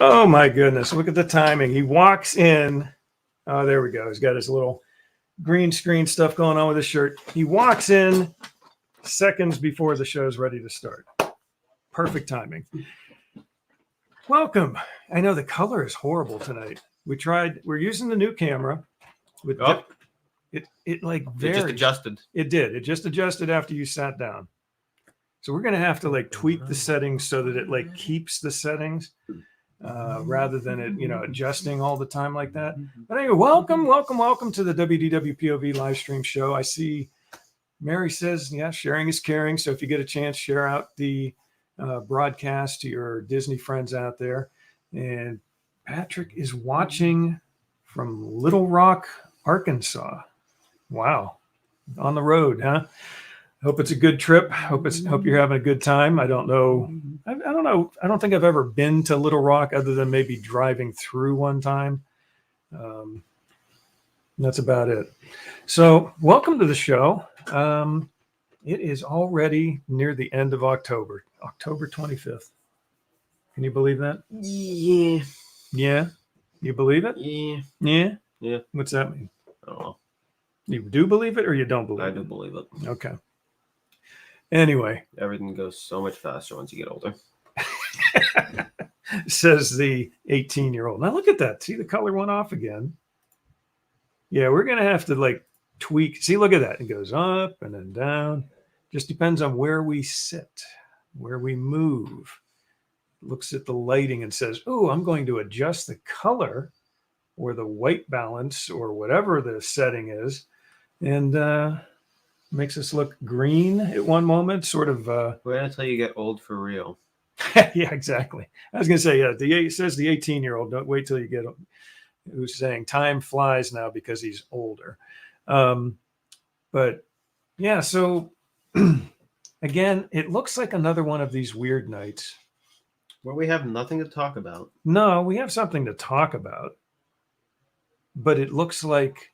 Oh my goodness, look at the timing. He walks in. Oh, there we go. He's got his little green screen stuff going on with his shirt. He walks in seconds before the show's ready to start. Perfect timing. Welcome. I know the color is horrible tonight. We're using the new camera. It like varies. It just adjusted. It did. It just adjusted after you sat down. So we're going to have to like tweak the settings so that it like keeps the settings rather than it, adjusting all the time like that. But anyway, welcome to the WDWpov live stream show. I see Mary says, yeah, sharing is caring. So if you get a chance, share out the broadcast to your Disney friends out there. And Patrick is watching from Little Rock, Arkansas. Wow. On the road, huh? Hope it's a good trip. Hope you're having a good time. I don't know. I don't know. I don't think I've ever been to Little Rock other than maybe driving through one time. That's about it. So welcome to the show. It is already near the end of October 25th. Can you believe that? Yeah. Yeah. You believe it? Yeah. Yeah. Yeah. What's that mean? I don't know. You do believe it or you don't believe it? I do believe it. Okay. Anyway. Everything goes so much faster once you get older. Says the 18-year-old. Now look at that. See, the color went off again. Yeah, we're going to have to like tweak. See, look at that. It goes up and then down. Just depends on where we sit, where we move. Looks at the lighting and says, oh, I'm going to adjust the color or the white balance or whatever the setting is. And makes us look green at one moment, sort of. Wait until you get old for real. Yeah, exactly. I was going to say, yeah, it says the 18-year-old, don't wait till you get, who's saying time flies now because he's older. But yeah, so again, it looks like another one of these weird nights. Where we have nothing to talk about. No, we have something to talk about. But it looks like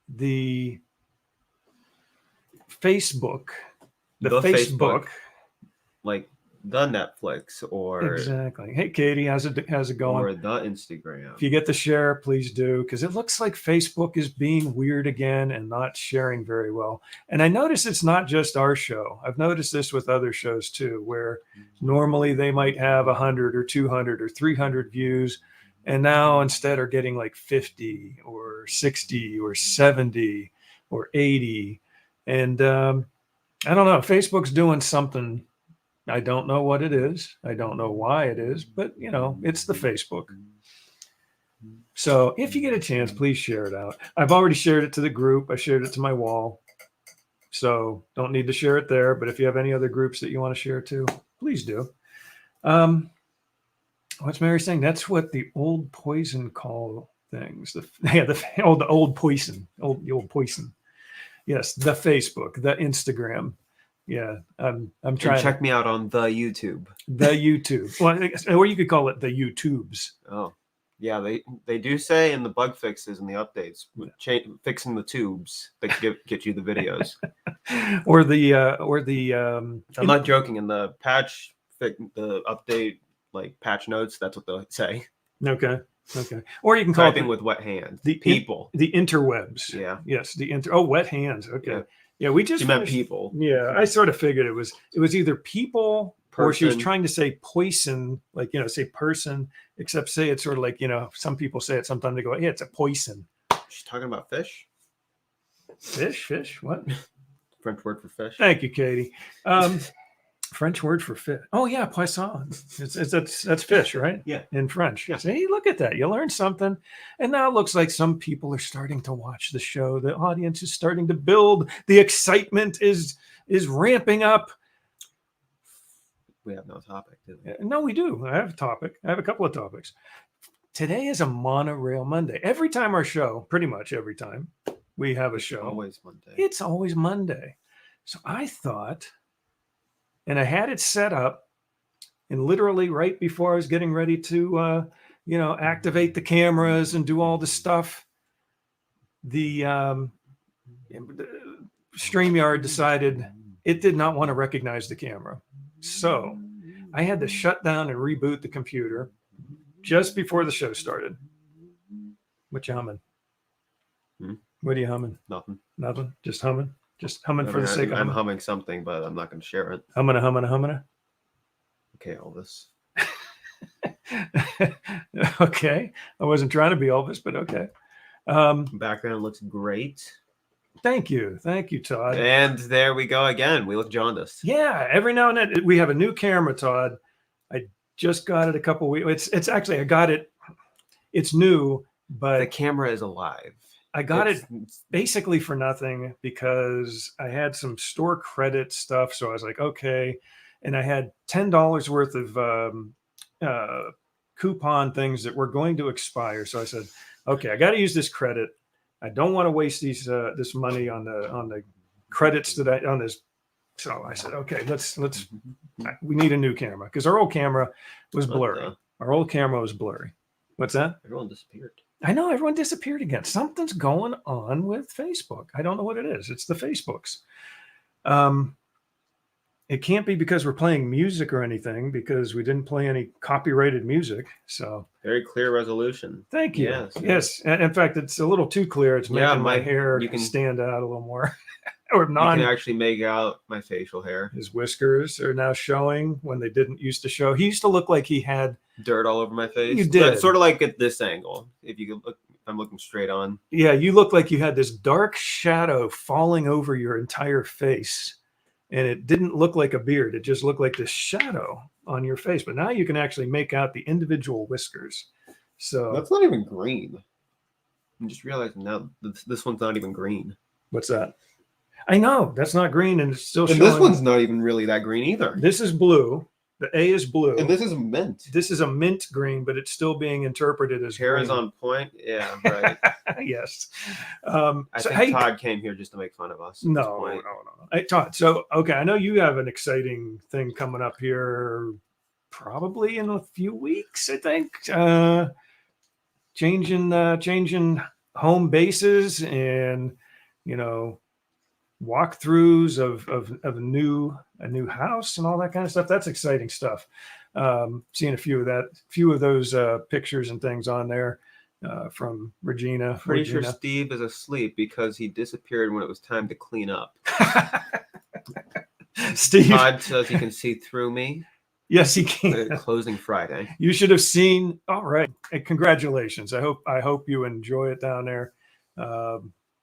the Facebook, the Facebook, like the Netflix or exactly. Hey, Katie, how's it going? Or the Instagram. If you get the share, please do, because it looks like Facebook is being weird again and not sharing very well. And I notice it's not just our show. I've noticed this with other shows too, where normally they might have 100 or 200 or 300 views, and now instead are getting like 50 or 60 or 70 or 80. And I don't know. Facebook's doing something. I don't know what it is. I don't know why it is, but it's the Facebook. So if you get a chance, please share it out. I've already shared it to the group. I shared it to my wall. So don't need to share it there. But if you have any other groups that you want to share to, please do. What's Mary saying? That's what the old poison call things. The old poison. The old poison. Yes, the Facebook, the Instagram. Yeah, I'm trying. And check me out on the YouTube. The YouTube. Well, or you could call it the YouTubes. Oh, yeah. They do say in the bug fixes and the updates, fixing the tubes that get you the videos. or the. I'm not joking. In the patch, the update, like patch notes, that's what they'll say. Okay. Or you can call it with wet hands. The interwebs. Yeah. Yes. Wet hands. Okay. Yeah, we just meant people. Yeah, I sort of figured it was either people or she was trying to say poison, like say person, except say it's sort of like some people say it sometimes they go, yeah, it's a poison. She's talking about fish. Fish. What? French word for fish. Thank you, Katie. French word for fish. Oh yeah, poisson. That's fish, right? Yeah. In French. Yeah. See, look at that. You learned something. And now it looks like some people are starting to watch the show. The audience is starting to build. The excitement is ramping up. We have no topic, do we? No, we do. I have a topic. I have a couple of topics. Today is a monorail Monday. Every time our show, pretty much every time we have a show. Always Monday. It's always Monday. So I thought, and I had it set up, and literally right before I was getting ready to, activate the cameras and do all the stuff, the StreamYard decided it did not want to recognize the camera. So I had to shut down and reboot the computer. just before the show started. What you humming? Hmm? What are you humming? Nothing. Nothing. Just humming. Just humming for the sake of I'm humming. humming something, but I'm not going to share it. Humming. Okay, Elvis. Okay. I wasn't trying to be Elvis, but okay. Background looks great. Thank you, Todd. And there we go again. We look jaundiced. Yeah, every now and then we have a new camera, Todd. I just got it a couple weeks. It's actually I got it. It's new, but The camera is alive. I got it basically for nothing because I had some store credit stuff. So I was like, okay, and I had $10 worth of coupon things that were going to expire. So I said, okay, I got to use this credit. I don't want to waste this money on the credits that I on this. So I said, okay, let's we need a new camera because our old camera was blurry. Our old camera was blurry. What's that? Everyone disappeared. I know everyone disappeared again. Something's going on with Facebook. I don't know what it is. It's the Facebooks. It can't be because we're playing music or anything because we didn't play any copyrighted music. So very clear resolution. Thank you. Yes. Yes. And in fact, it's a little too clear. It's making my hair stand out a little more. You can actually make out my facial hair. His whiskers are now showing when they didn't used to show. He used to look like he had dirt all over my face. You did. But sort of like at this angle. If you could look, if I'm looking straight on. Yeah, you look like you had this dark shadow falling over your entire face. And it didn't look like a beard. It just looked like this shadow on your face. But now you can actually make out the individual whiskers. So that's not even green. I'm just realizing now this one's not even green. What's that? I know that's not green, and it's still showing. This one's not even really that green either. This is blue. The A is blue. And this is mint. This is a mint green, but it's still being interpreted as hair green. Is on point. Yeah, right. Yes. I think Todd came here just to make fun of us. No. Hey, Todd. So, okay, I know you have an exciting thing coming up here, probably in a few weeks. I think changing home bases and walkthroughs of a new house and all that kind of stuff. That's exciting stuff. Seeing a few of those pictures and things on there from Regina. Pretty sure Steve is asleep because he disappeared when it was time to clean up. Steve Todd says he can see through me. Yes, he can. Closing Friday. You should have seen. All right. Hey, congratulations. I hope you enjoy it down there.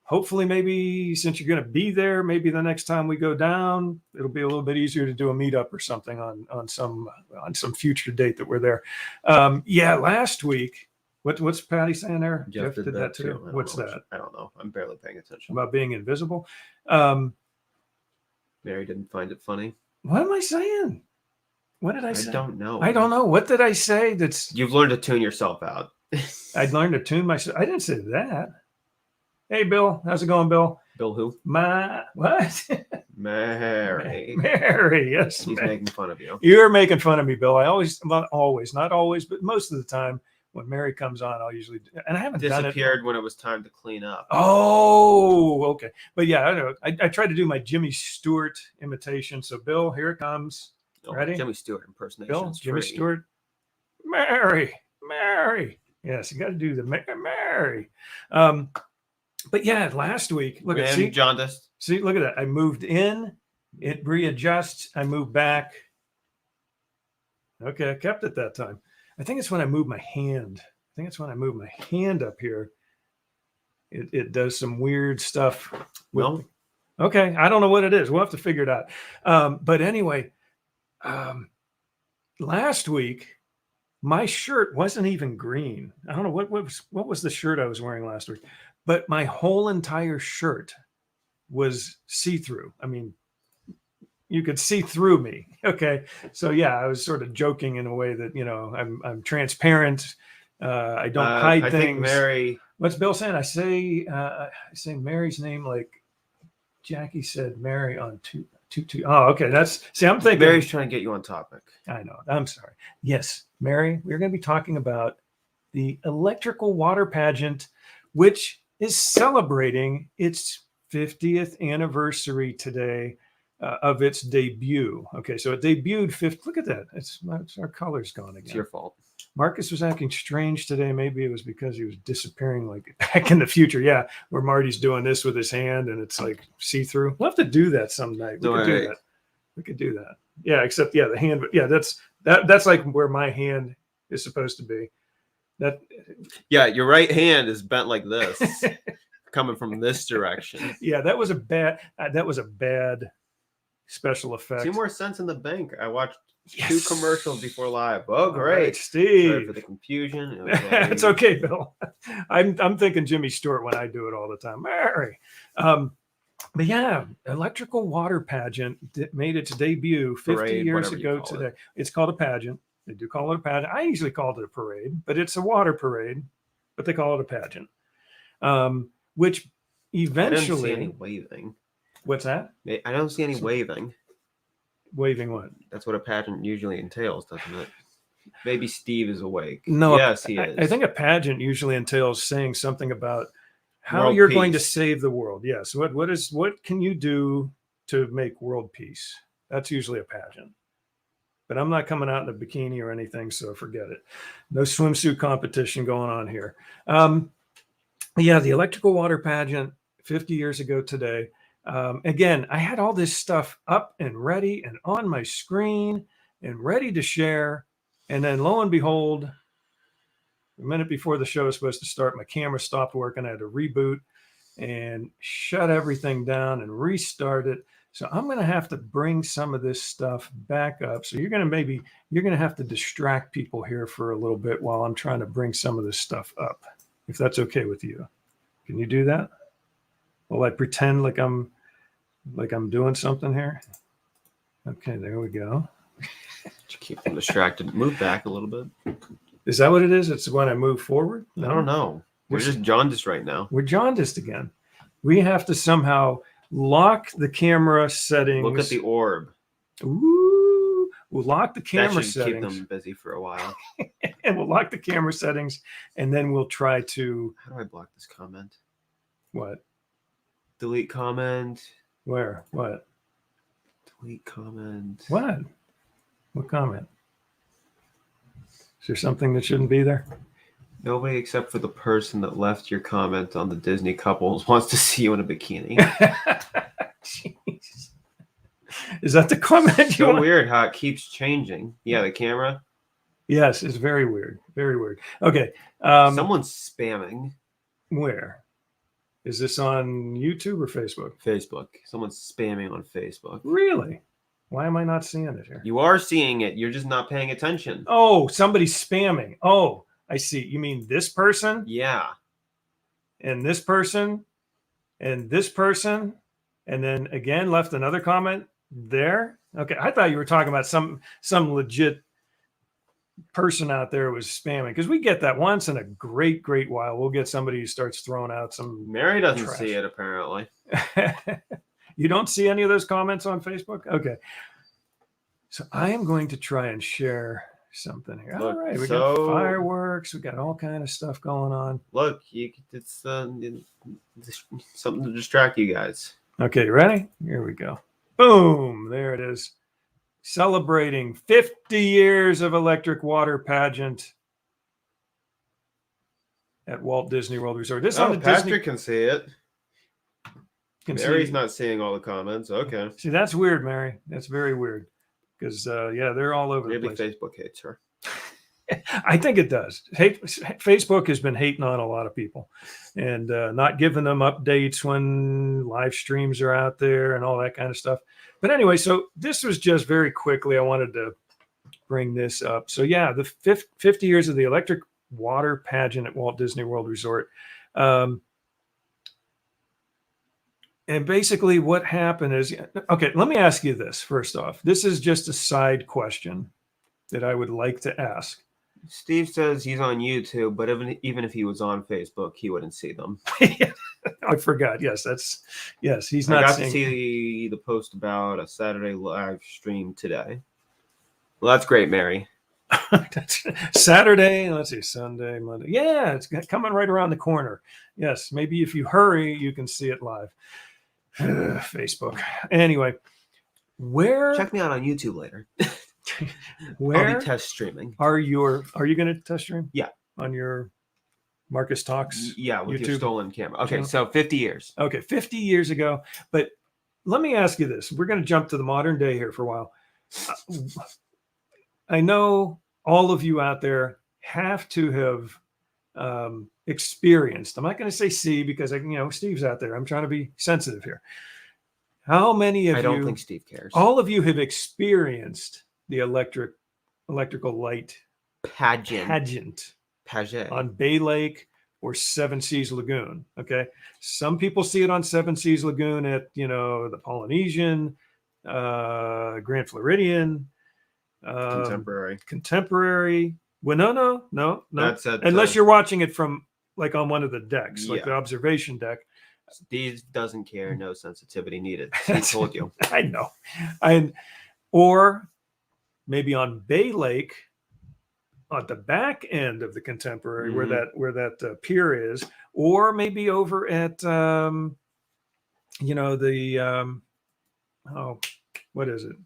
Hopefully, maybe since you're going to be there, maybe the next time we go down, it'll be a little bit easier to do a meetup or something on some future date that we're there. Yeah, last week, what's Patty saying there? Jeff did that too. What's that? I don't know. I'm barely paying attention. About being invisible. Mary didn't find it funny. What am I saying? What did I say? I don't know. I don't know. What did I say? You've learned to tune yourself out. I'd learned to tune myself. I didn't say that. Hey, Bill. How's it going, Bill? Bill who? What? Mary. Mary, yes. He's making fun of you. You're making fun of me, Bill. Not always, but most of the time when Mary comes on, I'll usually, and I haven't disappeared when it was time to clean up. Oh, okay. But yeah, I know. I tried to do my Jimmy Stewart imitation. So, Bill, here it comes. Ready? Jimmy Stewart impersonation. Bill, Jimmy Stewart. Mary. Yes, you got to do the Mary. But yeah, last week, look at jaundiced. See, look at that. I moved in, it readjusts. I moved back. Okay, I kept it that time. I think it's when I moved my hand. Up here. It does some weird stuff. Okay, I don't know what it is. We'll have to figure it out. But anyway, last week my shirt wasn't even green. I don't know what was the shirt I was wearing last week. But my whole entire shirt was see-through. I mean, you could see through me. Okay. So yeah, I was sort of joking in a way that, I'm transparent. I don't hide things. I think Mary. What's Bill saying? I say Mary's name like Jackie said Mary on two. Oh, okay. I'm thinking Mary's trying to get you on topic. I know. I'm sorry. Yes, Mary, we're going to be talking about the Electrical Water Pageant, which is celebrating its 50th anniversary today of its debut. Okay, so it debuted Look at that. It's our color's gone again. It's your fault. Marcus was acting strange today. Maybe it was because he was disappearing like back in the future. Yeah, where Marty's doing this with his hand and it's like see-through. We'll have to do that some night. We could do that. We could do that. Yeah, except yeah, the hand. Yeah, that's like where my hand is supposed to be. That. Yeah, your right hand is bent like this, coming from this direction. Yeah, that was a bad special effect. 2 more cents in the bank. I watched Yes. 2 commercials before live. Oh, great, right, Steve. Sorry for the confusion. It's okay, Bill. I'm thinking Jimmy Stewart when I do it all the time. Mary. But yeah, Electrical Water Pageant made its debut 50 Parade, years whatever you ago call today. it. It's called a pageant. They do call it a pageant. I usually called it a parade, but it's a water parade, but they call it a pageant. Which I don't see any eventually, waving. what's that? I don't see any waving. Waving what? That's what a pageant usually entails, doesn't it? Maybe Steve is awake. No, Yes, he is. I think a pageant usually entails saying something about how World you're going to peace. save the world. Yes. What can you do to make world peace? That's usually a pageant. But I'm not coming out in a bikini or anything, so forget it. No swimsuit competition going on here. Yeah, the Electrical Water Pageant 50 years ago today. Again, I had all this stuff up and ready and on my screen and ready to share. And then lo and behold, a minute before the show was supposed to start, my camera stopped working. I had to reboot and shut everything down and restart it. So I'm going to have to bring some of this stuff back up. So you're going to have to distract people here for a little bit while I'm trying to bring some of this stuff up, if that's okay with you. Can you do that? Will I pretend like I'm doing something here? Okay, there we go. To keep them distracted. Move back a little bit. Is that what it is? It's when I move forward? I don't know. We're just jaundiced right now. We're jaundiced again. We have to somehow lock the camera settings. Look at the orb. Ooh, we'll lock the That camera should settings. keep them busy for a while. And we'll lock the camera settings, and then we'll try to How do I block this comment? what? Delete comment. Where? What? Delete comment. What? What comment? Is there something that shouldn't be there? Nobody except for the person that left your comment on the Disney couples wants to see you in a bikini. Jeez. Is that the comment? you So want? weird how it keeps changing. Yeah, the camera. Yes, it's very weird. Very weird. Okay. Someone's spamming. Where? Is this on YouTube or Facebook? Facebook. Someone's spamming on Facebook. Really? Why am I not seeing it here? You are seeing it. You're just not paying attention. Oh, somebody's spamming. Oh, I see. You mean this person Yeah. and this person and this person, and then again left another comment there? Okay, I thought you were talking about some legit person out there was spamming, because we get that once in a great while. We'll get somebody who starts throwing out some. Mary doesn't Trash. see it, apparently. You don't see any of those comments on Facebook? Okay. So I am going to try and share something here. Look, all right, we so- got fireworks, we got all kind of stuff going on. Look, it's something to distract you guys. Okay, you ready? Here we go. Boom, there it is. Celebrating 50 years of Electric Water Pageant at Walt Disney World Resort. This on the Patrick Disney. can see it. Can Mary's see. not seeing all the comments. Okay. See, that's weird, Mary. That's very weird. Because yeah, they're all over Maybe the place. Facebook hates her. I think it does. Facebook has been hating on a lot of people and not giving them updates when live streams are out there and all that kind of stuff. But anyway, so this was just very quickly, I wanted to bring this up. So yeah, the 50 years of the Electric Water Pageant at Walt Disney World Resort. And basically what happened is, okay, let me ask you this first off. This is just a side question that I would like to ask. Steve says he's on YouTube, but even if he was on Facebook, he wouldn't see them. I forgot. Yes, he's I not got seeing. to see the post about a Saturday live stream today. Well, that's great, Mary. That's Saturday. Let's see, Sunday, Monday. Yeah, it's coming right around the corner. Yes, maybe if you hurry, you can see it live. Facebook. Anyway, where? Check me out on YouTube later. I'll Where be test streaming. are you going to test stream? Yeah. On your Marcus Talks? Yeah, with your YouTube stolen camera. Okay, channel? so 50 years. Okay, 50 years ago. But let me ask you this. We're going to jump to the modern day here for a while. I know all of you out there have to have experienced. I'm not going to say see because Steve's out there. I'm trying to be sensitive here. How many of you? I don't think Steve cares. All of you have experienced the electrical light pageant on Bay Lake or Seven Seas Lagoon. Okay, some people see it on Seven Seas Lagoon at the Polynesian, Grand Floridian. Contemporary. Well, no. That's at, unless you're watching it from like on one of the decks, like the observation deck. Steve doesn't care. No sensitivity needed. He told you. I know. Or maybe on Bay Lake, at the back end of the Contemporary, where that pier is, or maybe over at what is it?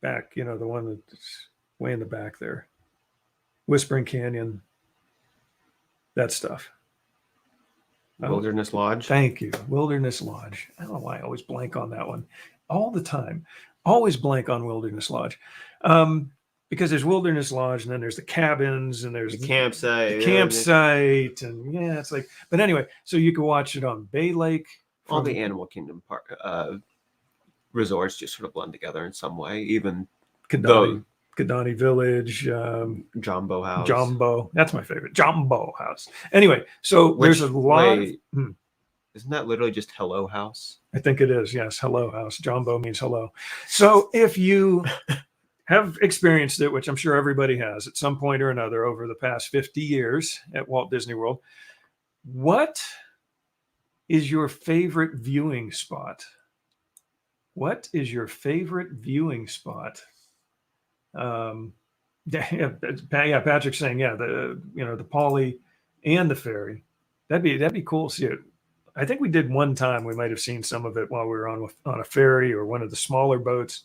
Back, the one that's way in the back there, Whispering Canyon, that stuff. Wilderness Lodge. Thank you, Wilderness Lodge. I don't know why I always blank on that one, all the time. Always blank on Wilderness Lodge, because there's Wilderness Lodge, and then there's the cabins, and there's the campsite. And it's like. But anyway, so you can watch it on Bay Lake. All the Animal Kingdom resorts just sort of blend together in some way. Even Kidani Village, Jumbo House. Jumbo, that's my favorite. Jumbo House. Anyway, so there's a lot. Isn't that literally just Hello House? I think it is. Yes, Hello House. Jumbo means hello. So if you have experienced it, which I'm sure everybody has at some point or another over the past 50 years at Walt Disney World, what is your favorite viewing spot? What is your favorite viewing spot? Patrick's saying, the Poly and the ferry. That'd be cool to see it. I think we did one time. We might have seen some of it while we were on a ferry or one of the smaller boats.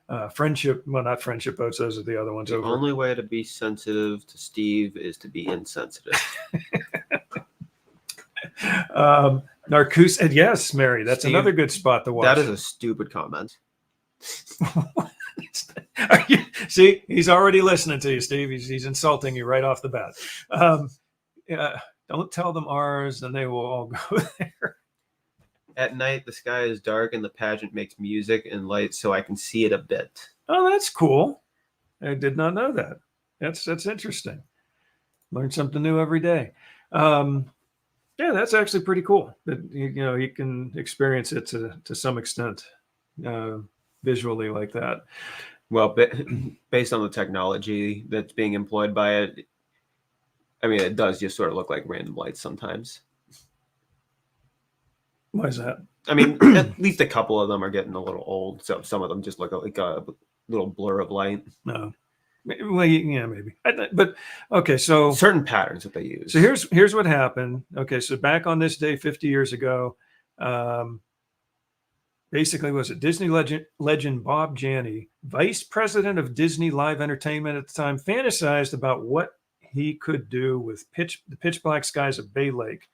Not friendship boats. Those are the other ones. The only way to be sensitive to Steve is to be insensitive. Narcous, and yes, Mary, that's Steve, another good spot to watch. That is a stupid comment. See, he's already listening to you, Steve. He's insulting you right off the bat. Don't tell them ours, and they will all go there. At night, the sky is dark, and the pageant makes music and lights, so I can see it a bit. Oh, that's cool. I did not know that. That's interesting. Learn something new every day. Yeah, that's actually pretty cool. That you can experience it to some extent visually like that. Well, based on the technology that's being employed by it, I mean, it does just sort of look like random lights sometimes. Why is that? I mean, at least a couple of them are getting a little old, so some of them just look like a little blur of light. No. Well, yeah, maybe. But okay, so certain patterns that they use. So here's what happened. Okay, so back on this day 50 years ago, basically was it Disney legend Bob Janney, vice president of Disney Live Entertainment at the time, fantasized about what he could do with the pitch black skies of Bay Lake,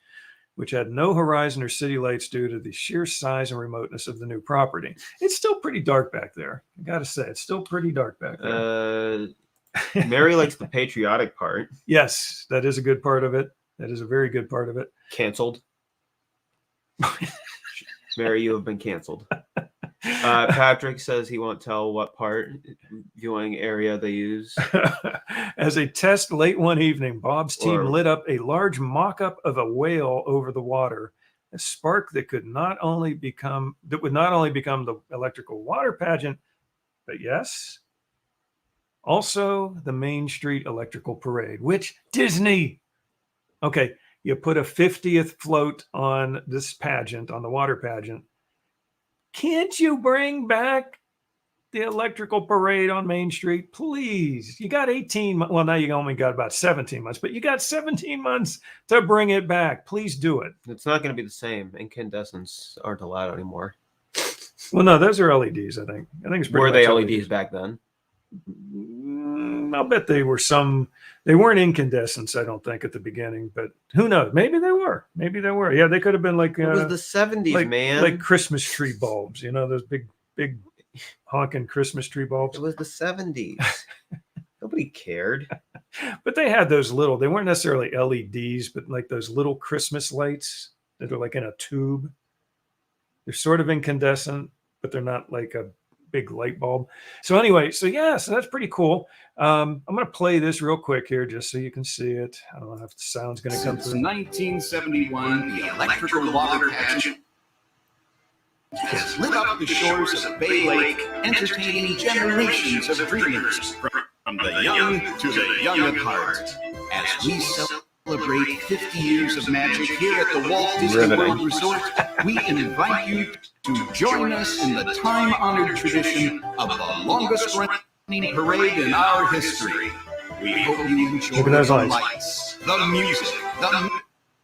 which had no horizon or city lights due to the sheer size and remoteness of the new property. It's still pretty dark back there. I got to say, it's still pretty dark back there. Mary likes the patriotic part. Yes, that is a good part of it. That is a very good part of it. Canceled. Mary, you have been canceled. Patrick says he won't tell what viewing area they use. As a test late one evening, Bob's team lit up a large mock-up of a whale over the water, a spark that would not only become the electrical water pageant, but yes, also the Main Street electrical parade, which Disney. Okay, you put a 50th float on this pageant, on the water pageant. Can't you bring back the electrical parade on Main Street, please? You got 18 months. Well, now you only got about 17 months, but you got 17 months to bring it back. Please do it. It's not going to be the same. Incandescents aren't allowed anymore. Well, no, those are LEDs. I think it's pretty Were much they LEDs. LEDs back then? I'll bet they were some. They weren't incandescents, I don't think, at the beginning. But who knows? Maybe they were. Maybe they were. Yeah, they could have been like It was the 70s, man. like Christmas tree bulbs. You know, those big honking Christmas tree bulbs. It was the 70s. Nobody cared. But they had those little. They weren't necessarily LEDs, but like those little Christmas lights that are like in a tube. They're sort of incandescent, but they're not like a big light bulb. So anyway, so that's pretty cool. I'm going to play this real quick here just so you can see it. I don't know if the sound's going to come through. Since 1971, the Electric Water Pageant has lit up the shores of Bay Lake, entertaining generations of dreamers from the young to the young at heart. As we celebrate 50 years of magic here at the Walt Disney World Resort, we invite you to join us in the time-honored tradition of the longest-running parade in our history. We hope you enjoy the lights, the music, the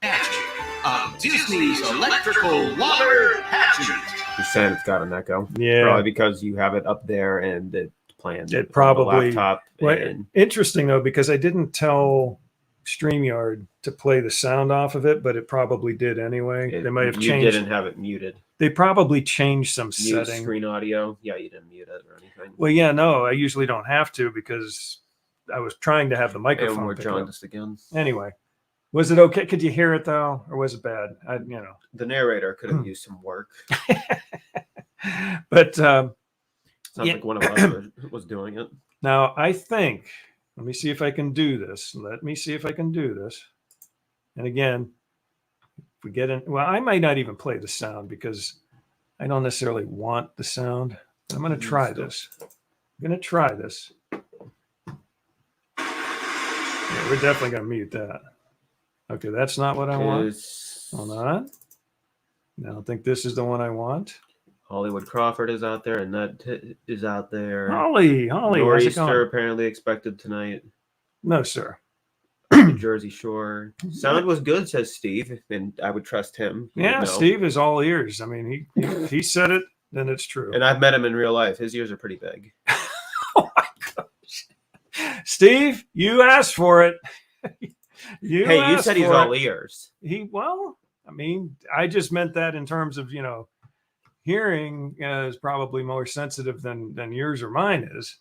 magic of Disney's Electrical Water Pageant. The sound's got an echo. Yeah, probably because you have it up there and it's playing. It probably. On the laptop. Well, interesting though, because I didn't tell StreamYard to play the sound off of it, but it probably did anyway. They might have changed. You didn't have it muted. They probably changed some Mute setting. Screen audio. Yeah, you didn't mute it or anything. Well, yeah, no, I usually don't have to because I was trying to have the microphone. And we're pick trying up. this again. Anyway, was it okay? Could you hear it though, or was it bad? The narrator could have used some work. But sounds like one of us was doing it. Now I think. Let me see if I can do this. And again, if we get in, well, I might not even play the sound because I don't necessarily want the sound. I'm going to try this. Yeah, we're definitely going to mute that. Okay, that's not what I want. Hold on. I don't think this is the one I want. Hollywood Crawford is out there, and that is out there. Holly, Nor'easter apparently expected tonight. No, sir. Jersey Shore. Sound was good, says Steve, and I would trust him. Yeah, Steve is all ears. I mean, he said it, then it's true. And I've met him in real life. His ears are pretty big. Oh my gosh, Steve, you asked for it. You said he's all ears. I mean, I just meant that in terms of hearing is probably more sensitive than yours or mine is.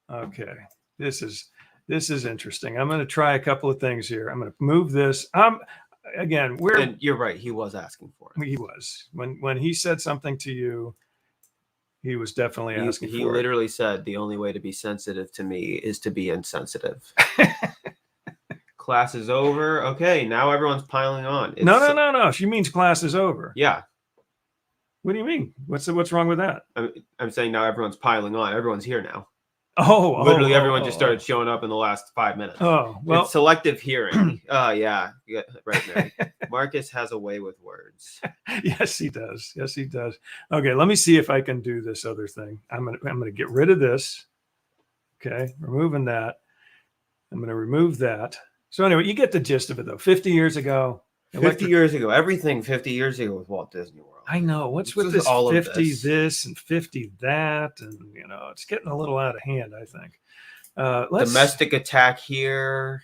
Okay, this is interesting. I'm going to try a couple of things here. I'm going to move this. Again, and you're right. He was asking for it. He was when he said something to you. He was definitely asking for it. He literally said the only way to be sensitive to me is to be insensitive. Class is over. Okay, now everyone's piling on. No. She means class is over. Yeah. What do you mean? What's wrong with that? I'm saying now everyone's piling on. Everyone's here now. Literally everyone just started showing up in the last 5 minutes. Oh, well. It's selective hearing. Oh, yeah. Right, Mary. Marcus has a way with words. Yes, he does. Okay, let me see if I can do this other thing. I'm gonna get rid of this. Okay, removing that. I'm gonna remove that. So anyway, you get the gist of it though. 50 years ago. 50 years ago. Everything 50 years ago with Walt Disney World. I know. What's with this 50 this and 50 that? And, it's getting a little out of hand, I think. Domestic attack here.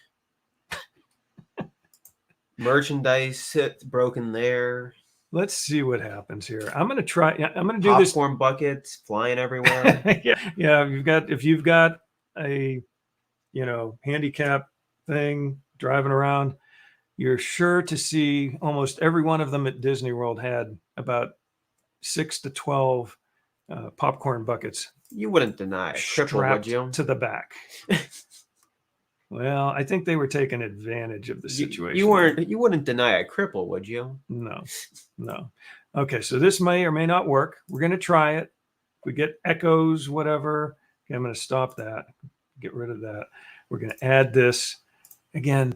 Merchandise broken there. Let's see what happens here. I'm going to try. I'm going to do this. Popcorn buckets flying everywhere. Yeah. If you've got a, handicap thing driving around, you're sure to see almost every one of them at Disney World had about 6 to 12 popcorn buckets. You wouldn't deny it. Strapped to the back. Well, I think they were taking advantage of the situation. You wouldn't deny a cripple, would you? No. Okay, so this may or may not work. We're going to try it. If we get echoes, whatever. Okay, I'm going to stop that. Get rid of that. We're going to add this. Again,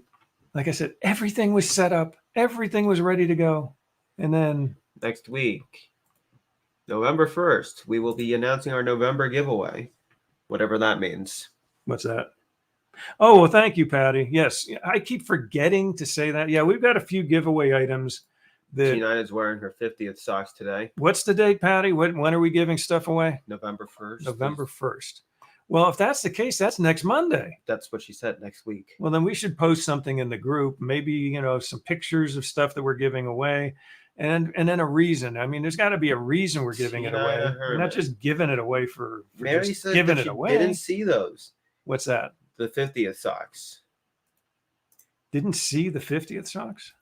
like I said, everything was set up. Everything was ready to go. And then next week, November 1st, we will be announcing our November giveaway, whatever that means. What's that? Oh, well, thank you, Patty. Yes, I keep forgetting to say that. Yeah, we've got a few giveaway items G9 is wearing her 50th socks today, What's the date, Patty? When are we giving stuff away? November 1st. November 1st. Well, if that's the case, that's next Monday. That's what she said, next week. Well, then we should post something in the group, maybe, some pictures of stuff that we're giving away, and then a reason. I mean, there's got to be a reason we're giving it away. We're not just giving it away for Mary just said giving that it she away. didn't see those. What's that? The 50th socks. Didn't see the 50th socks?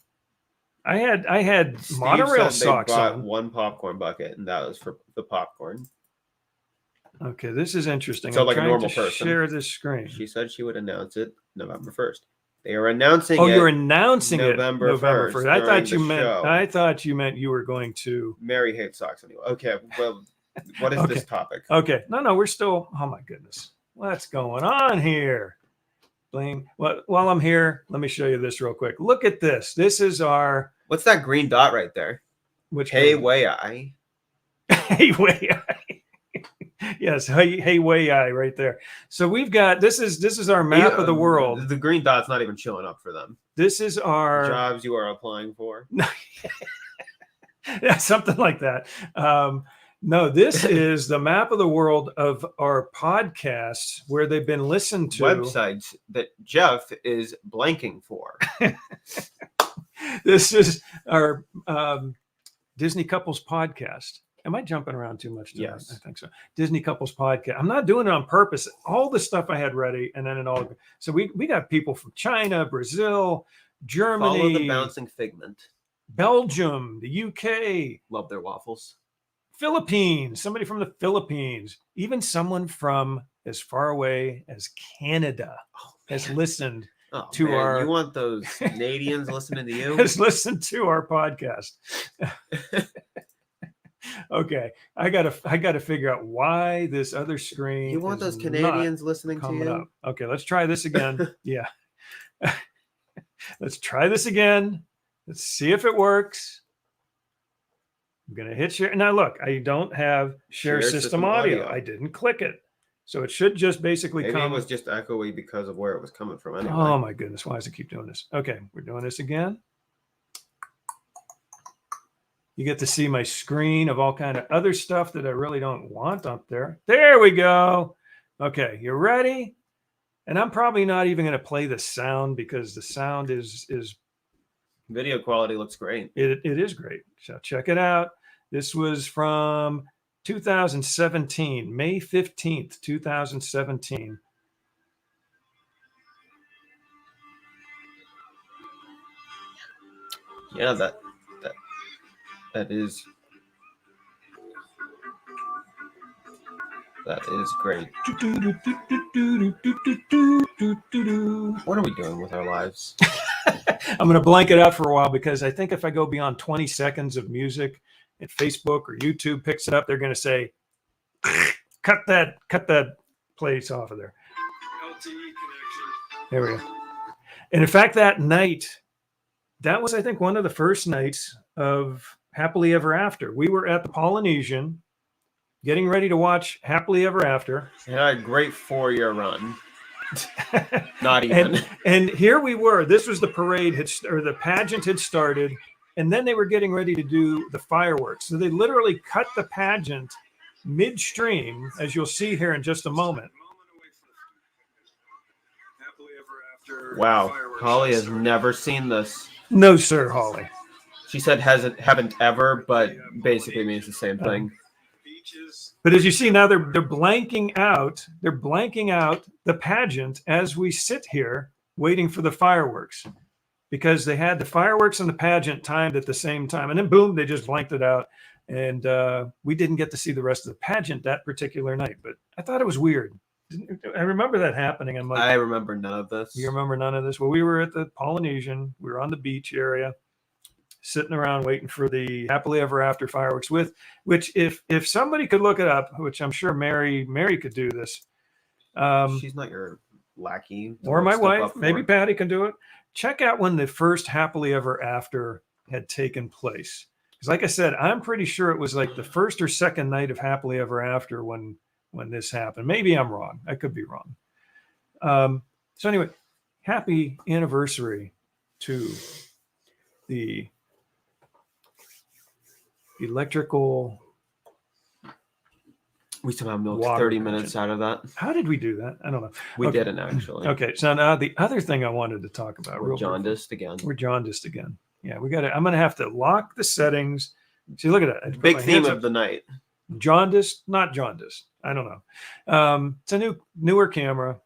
I had Steve monorail said socks they bought on. one popcorn bucket, and that was for the popcorn. Okay, this is interesting. So I'm like a trying normal to person. share this screen. She said she would announce it November 1st. They are announcing Oh, it. you're announcing November it November 1st 1st. I during thought you the meant. show. I thought you meant you were going to. Mary hates socks anyway. Okay, well, what is Okay. this topic? Okay, no, we're still. Oh my goodness, what's going on here? Blame. Well, while I'm here, let me show you this real quick. Look at this. This is our. What's that green dot right there? Which Hey, one? way I. Hey, way I. Yes, hey, way I right there. So we've got this is our map of the world. The green dot's not even showing up for them. This is our Jobs you are applying for. Yeah, something like that. No, this is the map of the world of our podcasts where they've been listened to. Websites that Jeff is blanking for. This is our Disney Couples podcast. Am I jumping around too much tonight? Yes. I think so. Disney Couples podcast. I'm not doing it on purpose. All the stuff I had ready, and then it all. So we got people from China, Brazil, Germany, Follow the bouncing figment. Belgium, the UK, Love their waffles. Philippines, somebody from the Philippines, even someone from as far away as Canada has listened Oh, to man, our- you want those Canadians listening to you? has listened to our podcast. Okay, I gotta figure out why this other screen. You want is those not Canadians listening to coming you? up. Okay, let's try this again. Yeah, let's try this again. Let's see if it works. I'm gonna hit share. Now look, I don't have share system audio. I didn't click it, so it should just basically Maybe come. it was just echoey because of where it was coming from anyway. Oh my goodness, why does it keep doing this? Okay, we're doing this again. You get to see my screen of all kind of other stuff that I really don't want up there. There we go. Okay, you ready? And I'm probably not even going to play the sound because the sound is Video quality looks great. it is great. So check it out. This was from 2017, May 15th, 2017. Yeah, that is great. What are we doing with our lives? I'm going to blank it out for a while because I think if I go beyond 20 seconds of music and Facebook or YouTube picks it up, they're going to say, cut that place off of there. LTE connection. There we go. And in fact, that night, that was, I think, one of the first nights of Happily Ever After. We were at the Polynesian getting ready to watch Happily Ever After. It had a great 4-year run. Not even. And here we were. This was the parade, or the pageant had started, and then they were getting ready to do the fireworks. So they literally cut the pageant midstream, as you'll see here in just a moment. Wow, Holly has never seen this. No, sir, Holly. She said haven't ever, but basically means the same thing. But as you see now, they're blanking out. They're blanking out the pageant as we sit here waiting for the fireworks, because they had the fireworks and the pageant timed at the same time, and then boom, they just blanked it out, and we didn't get to see the rest of the pageant that particular night. But I thought it was weird. I remember that happening. I'm like, I remember none of this. you remember none of this? Well, we were at the Polynesian. We were on the beach area, sitting around waiting for the Happily Ever After fireworks. Which if somebody could look it up, which I'm sure Mary could do this. She's not your lackey. to Or look my stuff wife, up maybe for. Patty can do it. Check out when the first Happily Ever After had taken place. Because like I said, I'm pretty sure it was like the first or second night of Happily Ever After when this happened. Maybe I'm wrong. I could be wrong. So anyway, happy anniversary to the electrical. We somehow milked Water 30 pageant. minutes out of that. How did we do that? I don't know. We Okay. didn't actually. Okay, so now the other thing I wanted to talk about. We're real briefly. jaundiced again. We're jaundiced again. Yeah, we got to. I'm going to have to lock the settings. See, look at that. I put Big my theme hands of up. the night. Jaundiced, not jaundiced. I don't know. It's a newer camera.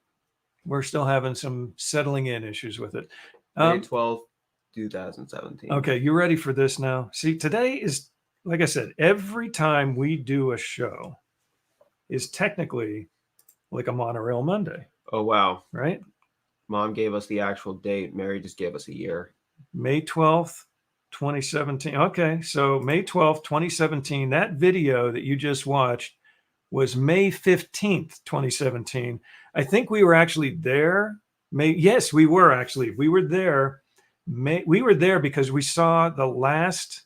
We're still having some settling in issues with it. May 12th, 2017. Okay, you ready for this now? See, today is, like I said, every time we do a show is technically like a Monorail Monday, Oh, wow. right? Mom gave us the actual date. Mary just gave us a year. May 12th, 2017. Okay, so May 12th, 2017, that video that you just watched was May 15th, 2017. I think we were actually there. Yes, we were actually. We were there. We were there because we saw the last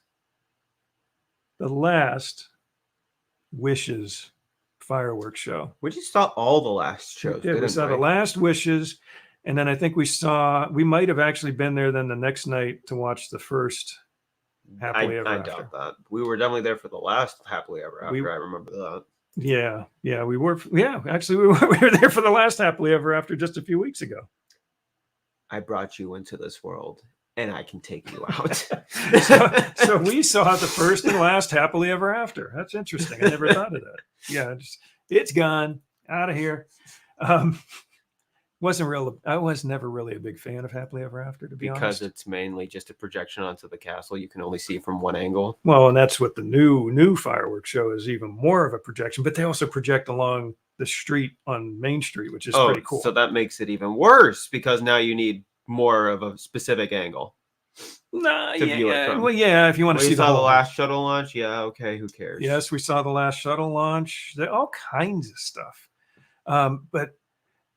Wishes fireworks show. We just saw all the last shows. Yeah, we saw the last Wishes, and then I think we might have actually been there then the next night to watch the first Happily Ever I After. doubt that. We were definitely there for the last Happily Ever After. I remember that. Yeah, we were. Yeah, actually, we were there for the last Happily Ever After just a few weeks ago. I brought you into this world, and I can take you out. so we saw the first and last Happily Ever After. That's interesting. I never thought of that. Yeah, it's gone out of here. I was never really a big fan of Happily Ever After, to be honest. Because it's mainly just a projection onto the castle. You can only see from one angle. Well, and that's what the new fireworks show is, even more of a projection. But they also project along the street on Main Street, which is pretty cool. So that makes it even worse because now you need more of a specific angle. Nah, to view it from. Well, yeah, if you want to see the whole last shuttle launch, yeah, okay, who cares? Yes, we saw the last shuttle launch. All kinds of stuff. But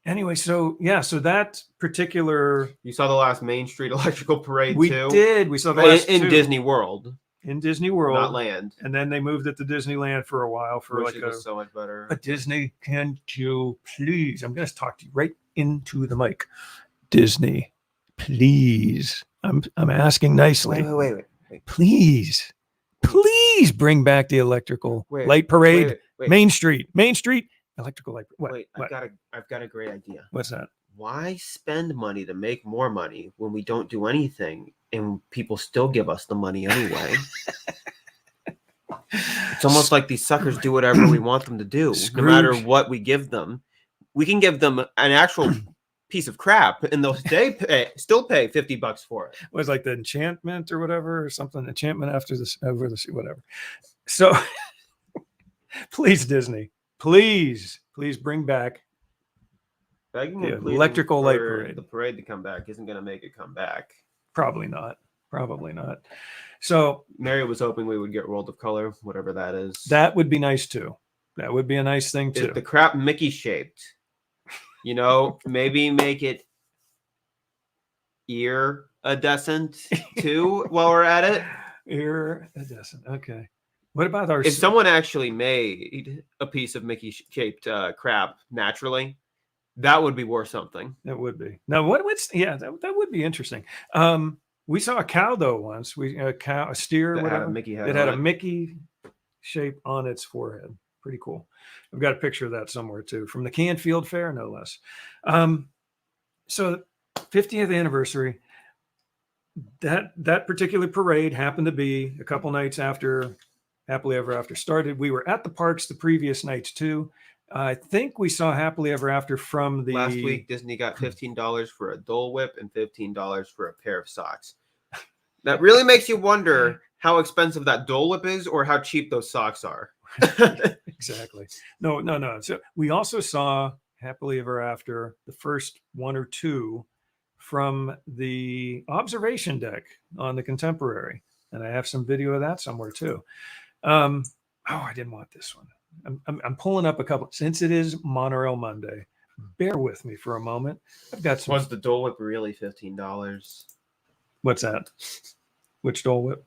anyway, so that particular, You saw the last Main Street electrical parade we too. did. We saw the last in two. Disney World, in Disney World, not Land, and then they moved it to Disneyland for a while for which like was so much better. a Disney. Can you please? I'm going to talk to you right into the mic. Disney, please. I'm asking nicely. Wait. Please bring back the electrical Wait, light parade. Wait. Main Street, electrical light. What? Wait, What? I've got a great idea. What's that? Why spend money to make more money when we don't do anything and people still give us the money anyway? It's almost like these suckers do whatever we want them to do, no matter what we give them. We can give them an actual piece of crap, and they'll still pay $50 for it. It was like the enchantment or whatever, or something. Enchantment over the whatever. So, please, Disney, please bring back Begging the and pleading electrical light for parade. The parade to come back isn't going to make it come back. Probably not. So Mary was hoping we would get World of Color, whatever that is. that would be nice too. That would be a nice thing too. The crap Mickey shaped. Maybe make it iridescent too while we're at it. Iridescent. Okay. What about our? If someone actually made a piece of Mickey shaped crap naturally, that would be worth something. That would be. Now, that would be interesting. We saw a cow though once. A steer, That whatever. had a Mickey head It on had a it. Mickey shape on its forehead. Pretty cool. I've got a picture of that somewhere too, from the Canfield Fair, no less. So 50th anniversary. That particular parade happened to be a couple nights after Happily Ever After started. We were at the parks the previous nights too. I think we saw Happily Ever After from the Last week, Disney got $15 for a Dole Whip and $15 for a pair of socks. That really makes you wonder how expensive that Dole Whip is or how cheap those socks are. Exactly. No. So we also saw Happily Ever After, the first one or two, from the observation deck on the Contemporary. And I have some video of that somewhere too. I didn't want this one. I'm pulling up a couple, since it is Monorail Monday. Bear with me for a moment. I've got some. Was the Dole Whip really $15? What's that? Which Dole Whip?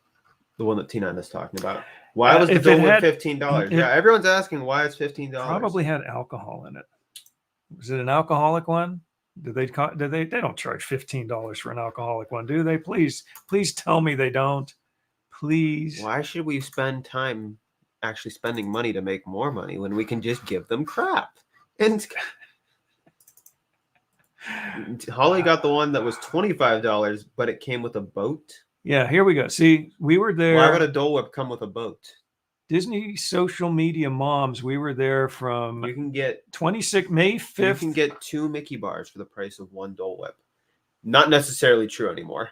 The one that Tina is talking about. Why was the if Dole it Whip had- $15? Yeah, everyone's asking why it's $15. Probably had alcohol in it. Was it an alcoholic one? They don't charge $15 for an alcoholic one, do they? Please tell me they don't. Please. Why should we spend time actually spending money to make more money when we can just give them crap? And Holly got the one that was $25, but it came with a boat. Yeah, here we go. See, we were there. Why would a Dole Whip come with a boat? Disney social media moms. We were there from You can get May 5th. You can get 2 Mickey bars for the price of 1 Dole Whip. Not necessarily true anymore,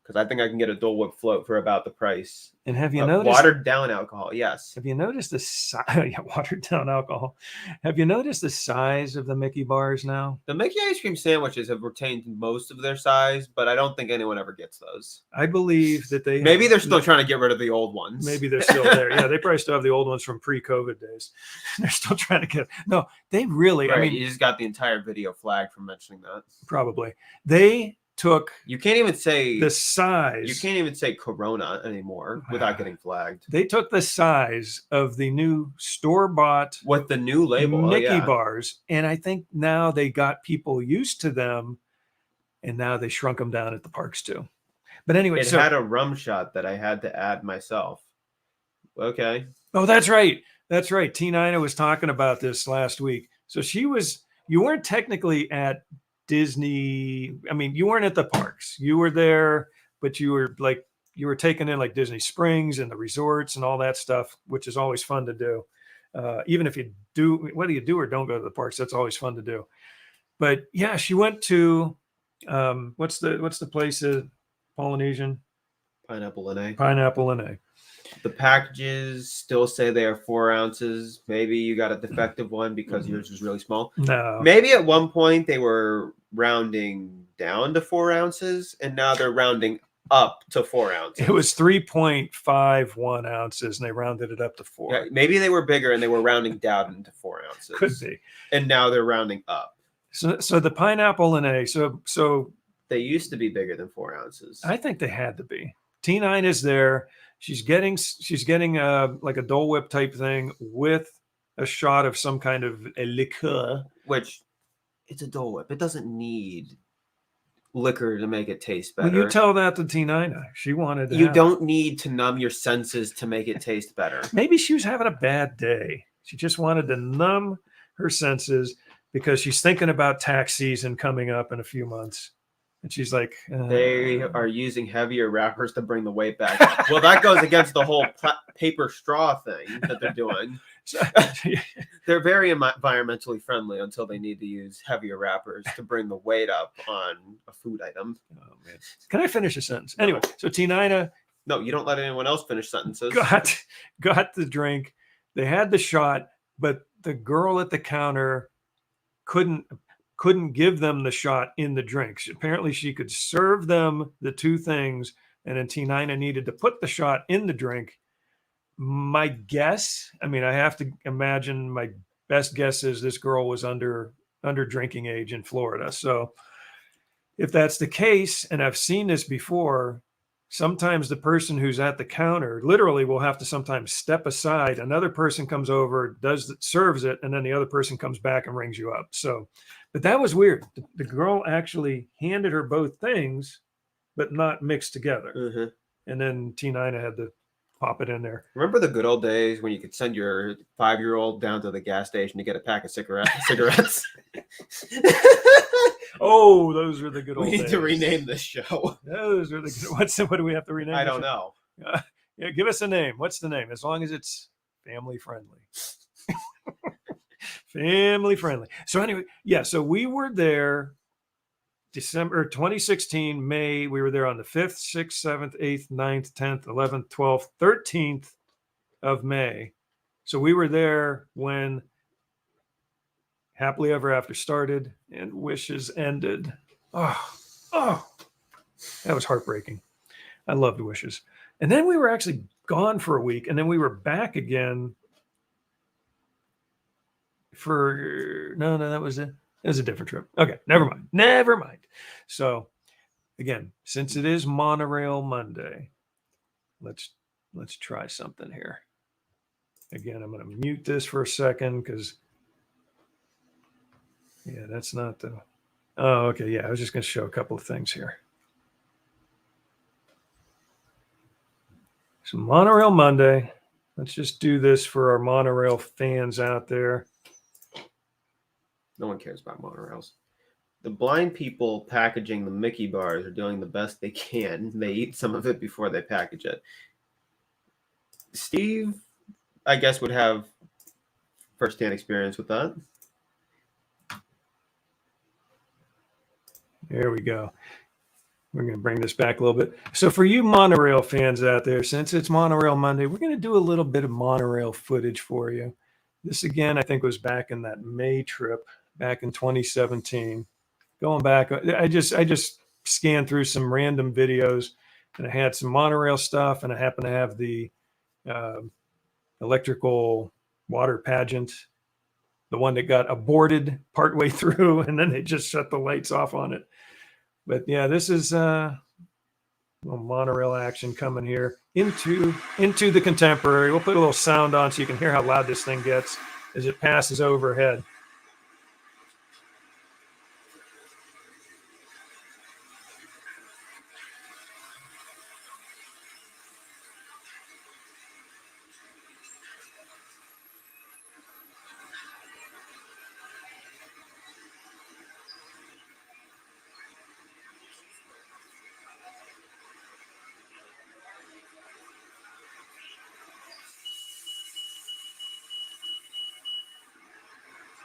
because I think I can get a Dole Whip float for about the price. And have you noticed watered down alcohol? Yes. Have you noticed the size? Yeah, watered down alcohol. Have you noticed the size of the Mickey bars now? The Mickey ice cream sandwiches have retained most of their size, but I don't think anyone ever gets those. I believe that they maybe they're still trying to get rid of the old ones. Maybe they're still there. Yeah, they probably still have the old ones from pre-COVID days. They're still trying to get. No, they really. Right, I mean, you just got the entire video flagged for mentioning that. Probably they took. You can't even say the size. You can't even say Corona anymore without getting flagged. They took the size of the new store-bought with the new label Mickey bars, and I think now they got people used to them, and now they shrunk them down at the parks too. But anyway, it had a rum shot that I had to add myself. Okay. Oh, that's right. That's right. T9 was talking about this last week. So you weren't technically at Disney. I mean, you weren't at the parks. You were there, but you were taking in like Disney Springs and the resorts and all that stuff, which is always fun to do. Even if you do, whether you do or don't go to the parks, that's always fun to do. But yeah, she went to what's the place Polynesian? Pineapple Lene. Pineapple Lene. The packages still say they are 4 ounces. Maybe you got a defective one because yours was really small. No. Maybe at one point they were rounding down to 4 ounces, and now they're rounding up to 4 ounces. It was 3.51 ounces, and they rounded it up to 4. Yeah, maybe they were bigger and they were rounding down into 4 ounces. Could be. And now they're rounding up. So the Pineapple Lene. So they used to be bigger than 4 ounces. I think they had to be. T9 is there. She's getting like a Dole Whip type thing with a shot of some kind of a liqueur. Which, it's a Dole Whip. It doesn't need liquor to make it taste better. Well, you tell that to T9. She wanted to You don't need to numb your senses to make it taste better. Maybe she was having a bad day. She just wanted to numb her senses because she's thinking about tax season coming up in a few months. And she's like, they are using heavier wrappers to bring the weight back. Well, that goes against the whole paper straw thing that they're doing. They're very environmentally friendly until they need to use heavier wrappers to bring the weight up on a food item. Oh, man. Can I finish a sentence? Anyway, so T9. No, you don't let anyone else finish sentences. Got the drink. They had the shot, but the girl at the counter couldn't give them the shot in the drinks. Apparently she could serve them the two things, and then T9 needed to put the shot in the drink. My guess, I mean, I have to imagine, my best guess is this girl was under drinking age in Florida. So if that's the case, and I've seen this before, sometimes the person who's at the counter literally will have to sometimes step aside. Another person comes over, serves it, and then the other person comes back and rings you up. So, but that was weird. The girl actually handed her both things, but not mixed together. Mm-hmm. And then T9 had to pop it in there. Remember the good old days when you could send your 5-year-old down to the gas station to get a pack of cigarettes? Oh, those were the good old days. We need to rename this show. Those are the good. What do we have to rename? I don't know. Yeah, give us a name. What's the name? As long as it's family friendly. Family friendly. So anyway, yeah. So we were there December 2016, May. We were there on the 5th, 6th, 7th, 8th, 9th, 10th, 11th, 12th, 13th of May. So we were there when Happily Ever After started and Wishes ended. Oh, that was heartbreaking. I loved Wishes. And then we were actually gone for a week, and then we were back again for that was a different trip. Okay, never mind. So again, since it is Monorail Monday, let's try something here. Again, I'm going to mute this for a second because that's not the. Oh, okay. Yeah, I was just going to show a couple of things here. So Monorail Monday. Let's just do this for our monorail fans out there. No one cares about monorails. The blind people packaging the Mickey bars are doing the best they can. They eat some of it before they package it. Steve, I guess, would have firsthand experience with that. There we go. We're going to bring this back a little bit. So for you monorail fans out there, since it's Monorail Monday, we're going to do a little bit of monorail footage for you. This, again, I think was back in that May trip back in 2017. Going back, I just scanned through some random videos, and I had some monorail stuff, and I happened to have the electrical water pageant, the one that got aborted partway through, and then they just shut the lights off on it. But yeah, this is monorail action coming here into the contemporary. We'll put a little sound on so you can hear how loud this thing gets as it passes overhead.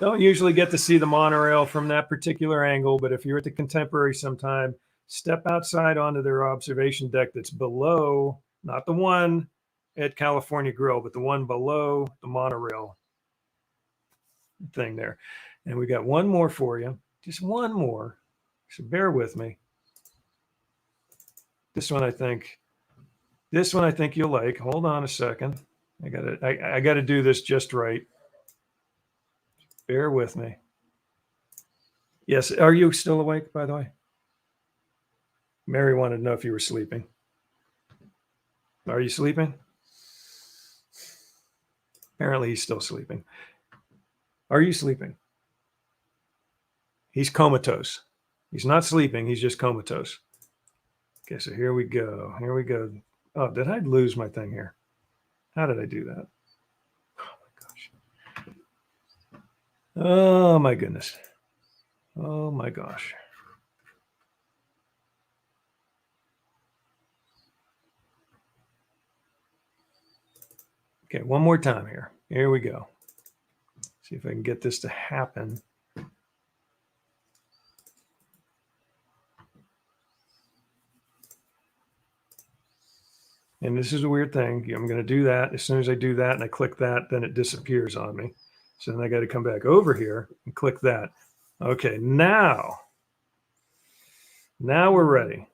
Don't usually get to see the monorail from that particular angle, but if you're at the Contemporary sometime, step outside onto their observation deck that's below, not the one at California Grill, but the one below the monorail thing there. And we got one more for you, just one more. So bear with me. This one I think you'll like. Hold on a second. I gotta do this just right. Bear with me. Yes, are you still awake, by the way? Mary wanted to know if you were sleeping. Are you sleeping? Apparently he's still sleeping. Are you sleeping? He's comatose. He's not sleeping, he's just comatose. Okay, so here we go. Here we go. Oh, did I lose my thing here? How did I do that? Oh my goodness. Oh my gosh. Okay, one more time here. Here we go. See if I can get this to happen. And this is a weird thing. I'm going to do that. As soon as I do that and I click that, then it disappears on me. So then I got to come back over here and click that. Okay, now we're ready.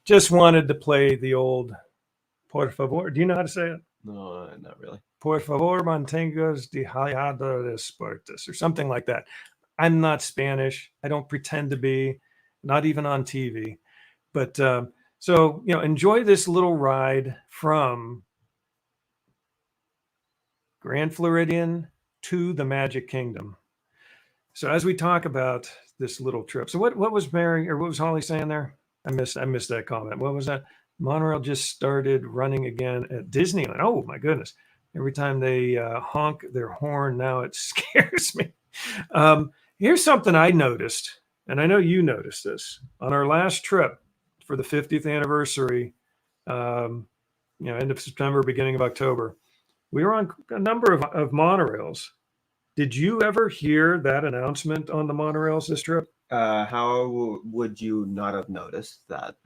Just wanted to play the old por favor. Do you know how to say it? No, not really. Por favor, mantengas dejado de puertas, or something like that. I'm not Spanish. I don't pretend to be, not even on TV. But so, enjoy this little ride from Grand Floridian to the Magic Kingdom. So as we talk about this little trip, so what was Mary or what was Holly saying there? I missed that comment. What was that? Monorail just started running again at Disneyland. Oh my goodness. Every time they honk their horn, now it scares me. Here's something I noticed, and I know you noticed this. On our last trip for the 50th anniversary, end of September, beginning of October, we were on a number of monorails. Did you ever hear that announcement on the monorails this trip? How would you not have noticed that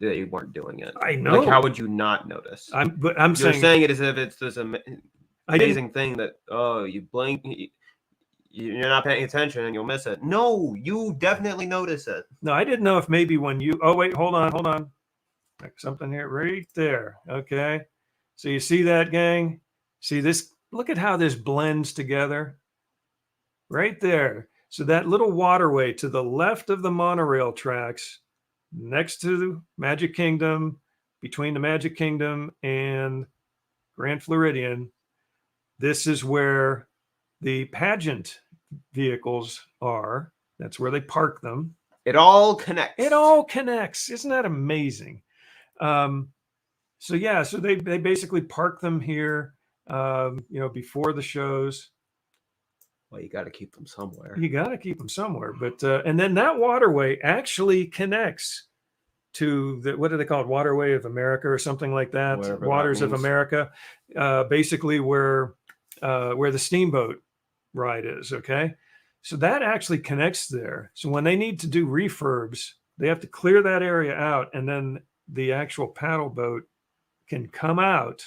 they weren't doing it? I know. Like, how would you not notice? You're saying it as if it's this amazing thing that, you blink, you're not paying attention and you'll miss it. No, you definitely notice it. No, I didn't know if maybe when you, oh wait, hold on. Something here right there. Okay. So you see that, gang? See this? Look at how this blends together. Right there. So that little waterway to the left of the monorail tracks, next to Magic Kingdom, between the Magic Kingdom and Grand Floridian, this is where the pageant vehicles are. That's where they park them. It all connects. It all connects. Isn't that amazing? So yeah, so they basically park them here, before the shows. Well, you got to keep them somewhere. You got to keep them somewhere. But and then that waterway actually connects to the, what do they call it? Waterway of America or something like that. Whatever Waters that of means. America, basically where the steamboat ride is. Okay. So that actually connects there. So when they need to do refurbs, they have to clear that area out, and then the actual paddle boat can come out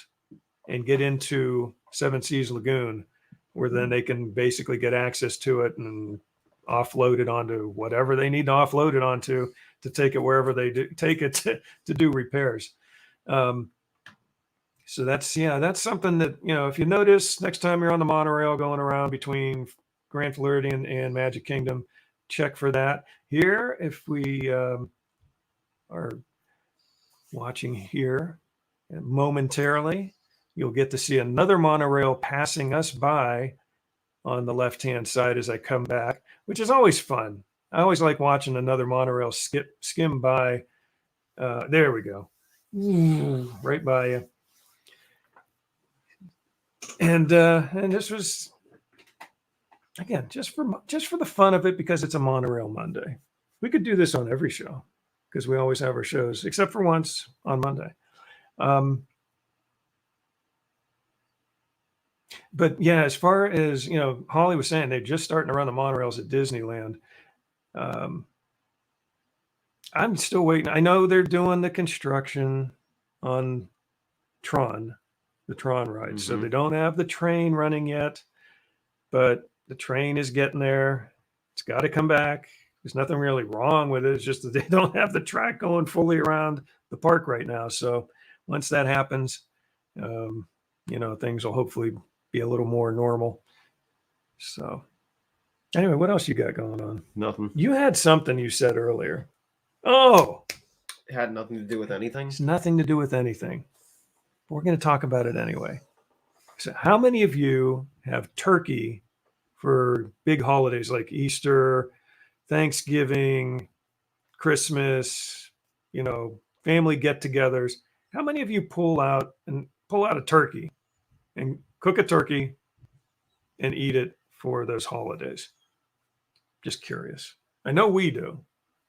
and get into Seven Seas Lagoon, where then they can basically get access to it and offload it onto whatever they need to offload it onto to take it wherever they take it to do repairs. So that's something that, if you notice next time you're on the monorail going around between Grand Floridian and Magic Kingdom, check for that. Here, if we are watching here momentarily, you'll get to see another monorail passing us by on the left-hand side as I come back, which is always fun. I always like watching another monorail skim by. There we go. Right by you. And this was, again, just for the fun of it, because it's a Monorail Monday. We could do this on every show because we always have our shows, except for once on Monday. But yeah, as far as, Holly was saying, they're just starting to run the monorails at Disneyland. I'm still waiting. I know they're doing the construction on the Tron ride. So they don't have the train running yet, but the train is getting there. It's got to come back. There's nothing really wrong with it. It's just that they don't have the track going fully around the park right now. So once that happens, things will hopefully be a little more normal. So anyway, what else you got going on? Nothing. You had something you said earlier. Oh, It had nothing to do with anything. it's nothing to do with anything. But we're going to talk about it anyway. So how many of you have turkey for big holidays like Easter, Thanksgiving, Christmas, family get-togethers? How many of you pull out a turkey and cook a turkey and eat it for those holidays? Just curious. I know we do.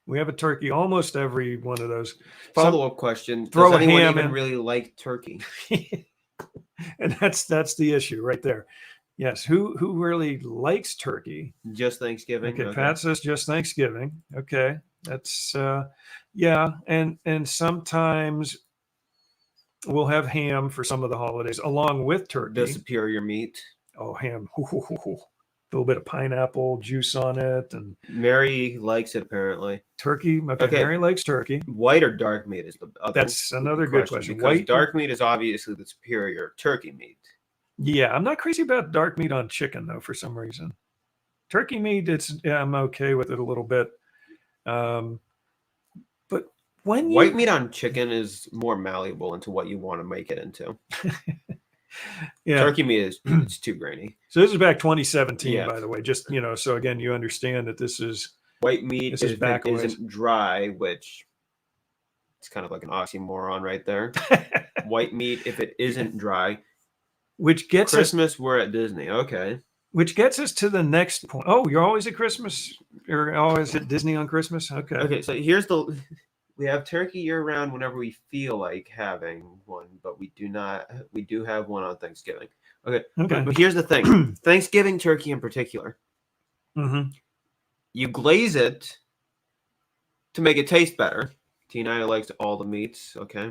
We have a turkey almost every one of those. Follow-up question. Throw Does a anyone ham even in. really like turkey? And that's the issue right there. Yes. Who really likes turkey? Just Thanksgiving? Okay. Pat says just Thanksgiving. Okay. That's yeah. And sometimes we'll have ham for some of the holidays along with turkey. The superior meat. Oh, ham. A little bit of pineapple juice on it, and Mary likes it apparently. turkey. Okay. Mary likes turkey. White or dark meat is the other. That's another good question. Because White, dark meat is obviously the superior turkey meat. yeah, I'm not crazy about dark meat on chicken though. For some reason, turkey meat, I'm okay with it a little bit. But when White meat on chicken is more malleable into what you want to make it into. yeah, Turkey meat it's too grainy. So this is back 2017, Yeah. by the way. Just so again, you understand that this is White meat This is if back it ways. isn't dry, which it's kind of like an oxymoron right there. White meat if it isn't dry. which gets us Christmas, we're at Disney. Okay. to the next point. Oh, you're always at Christmas? You're always at Disney on Christmas? Okay. Okay, so we have turkey year round whenever we feel like having one, but we do have one on Thanksgiving. Okay. Okay. But here's the thing. Thanksgiving turkey in particular. Mm-hmm. You glaze it to make it taste better. Tina likes all the meats, okay?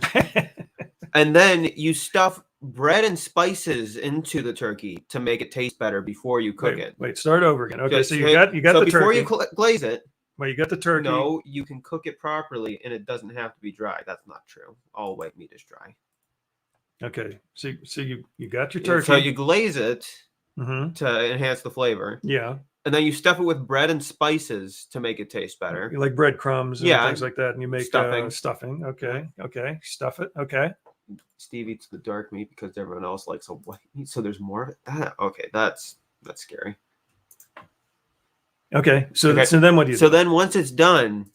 And then you stuff bread and spices into the turkey to make it taste better before you cook it. Wait, start over again. Okay, Just so you got so the before turkey. you glaze it, Well, you got the turkey. no, you can cook it properly and it doesn't have to be dry. That's not true. All white meat is dry. Okay, so you got your Yeah, turkey. So you glaze it Mm-hmm. to enhance the flavor. Yeah. and then you stuff it with bread and spices to make it taste better. You like breadcrumbs and Yeah. things like that, and you make Stuffing. stuffing. Okay, okay, stuff it. Okay, Steve eats the dark meat because everyone else likes a white meat, so there's more of it. Okay, that's scary. okay. So Okay. so then what do you? So do? then once it's done,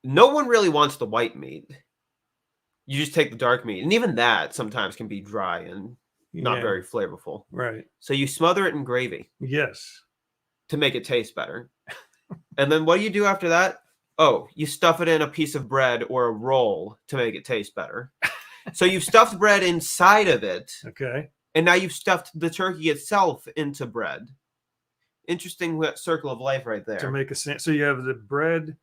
no one really wants the white meat. You just take the dark meat, and even that sometimes can be dry and not Yeah, very flavorful. right. So you smother it in gravy Yes. to make it taste better. And then what do you do after that? Oh, you stuff it in a piece of bread or a roll to make it taste better. So you've stuffed bread inside of it, Okay. and now you've stuffed the turkey itself into bread. Interesting circle of life right there. To make a so you have the bread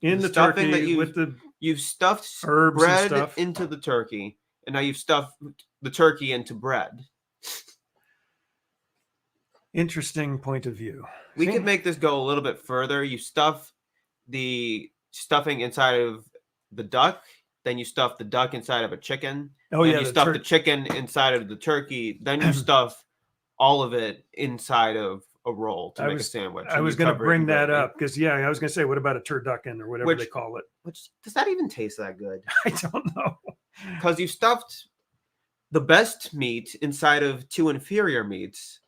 in The the stuffing that turkey with the You've stuffed herbs and bread stuff. into the turkey, and now you've stuffed the turkey into bread. interesting point of view. We See? could make this go a little bit further. You stuff the stuffing inside of the duck, then you stuff the duck inside of a chicken. Oh then yeah, you stuff the chicken inside of the turkey. Then you stuff all of it inside of a roll to make a sandwich. I and was you going to cover it bring in that gravy. up because I was going to say, what about a turducken or whatever they call it? Which does that even taste that good? I don't know. Because you stuffed the best meat inside of two inferior meats.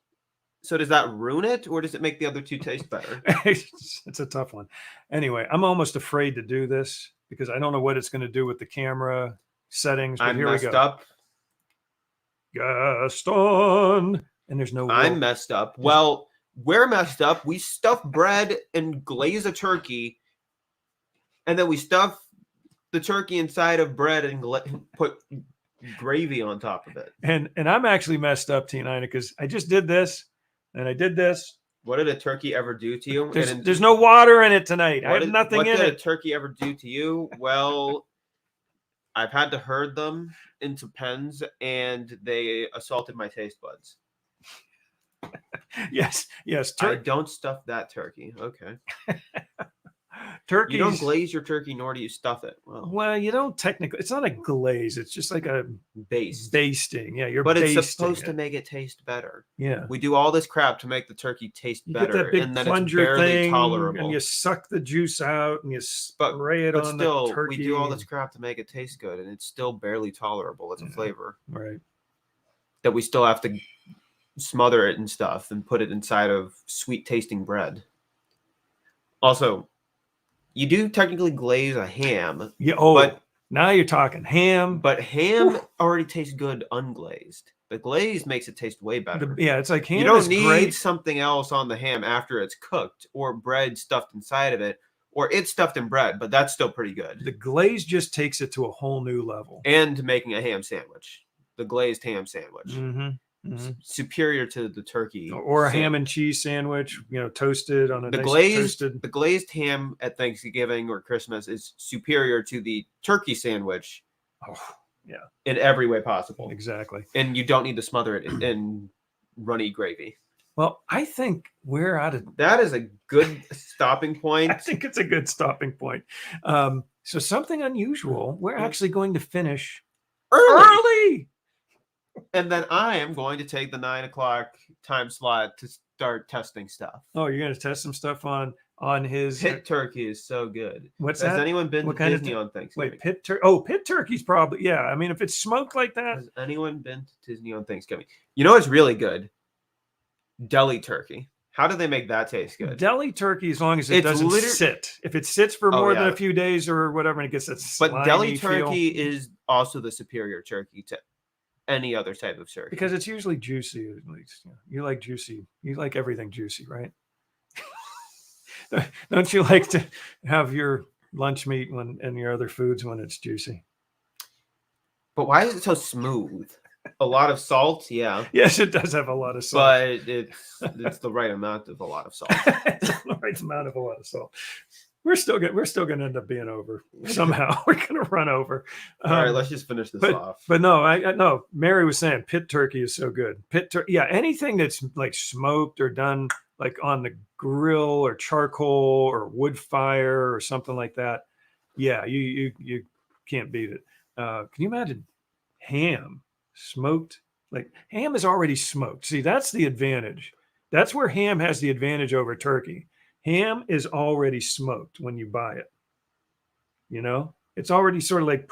So does that ruin it, or does it make the other two taste better? It's a tough one. Anyway, I'm almost afraid to do this because I don't know what it's going to do with the camera settings. But I'm here messed we go. up. Gaston, and there's no. I'm messed up. Well, we're messed up. We stuff bread and glaze a turkey, and then we stuff the turkey inside of bread and put gravy on top of it. And I'm actually messed up, T9, because I just did this, and I did this. What did a turkey ever do to you? There's no water in it tonight. I have nothing in it. What did a it. turkey ever do to you? Well, I've had to herd them into pens, and they assaulted my taste buds. Yes. I don't stuff that turkey. Okay. Turkeys. You don't glaze your turkey, nor do you stuff it. Well, you don't technically. It's not a glaze. It's just like a basting. Yeah, but it's supposed to make it taste better. Yeah. We do all this crap to make the turkey taste better, get that big and then it's plunger barely thing, tolerable. and you suck the juice out, and you spray it on the turkey. We do all this crap to make it taste good, and it's still barely tolerable as a flavor. Right. That we still have to smother it and stuff and put it inside of sweet tasting bread. Also, you do technically glaze a ham. Yeah. But now you're talking ham. But ham already tastes good unglazed. The glaze makes it taste way better. It's like ham. You don't need something else on the ham after it's cooked, or bread stuffed inside of it, or it's stuffed in bread, but that's still pretty good. The glaze just takes it to a whole new level. And making a ham sandwich, the glazed ham sandwich. Mm-hmm. Superior to the turkey, or a ham and cheese sandwich, toasted on a the glazed ham at Thanksgiving or Christmas is superior to the turkey sandwich. Oh, yeah, in every way possible. Exactly. And you don't need to smother it in runny gravy. Well, I think we're out of. That is a good stopping point. I think it's a good stopping point. So something unusual. We're actually going to finish early. And then I am going to take the 9 o'clock time slot to start testing stuff. Oh, you're going to test some stuff on his pit turkey is so good. What's Has that? anyone been to Disney on Thanksgiving? Wait, pit turkey? Oh, pit turkey's probably I mean, if it's smoked like that. Has anyone been to Disney on Thanksgiving? You know what's really good? Deli turkey. How do they make that taste good? Deli turkey, as long as it doesn't sit. If it sits for more than a few days or whatever, and it gets that slimy But deli feel. turkey is also the superior turkey to any other type of turkey. Because it's usually juicy, at least. You like juicy. You like everything juicy, right? Don't you like to have your lunch meat and your other foods when it's juicy? But why is it so smooth? A lot of salt, yeah. Yes, it does have a lot of salt. But it's the right amount of a lot of salt. It's the right amount of a lot of salt. We're still going to end up being over somehow. We're going to run over. All right, let's just finish this off. But no, I no. Mary was saying pit turkey is so good. Pit turkey, yeah. Anything that's like smoked or done like on the grill or charcoal or wood fire or something like that. Yeah, you can't beat it. Can you imagine ham smoked? Like ham is already smoked. See, that's the advantage. That's where ham has the advantage over turkey. Ham is already smoked when you buy it. You know, it's already sort of like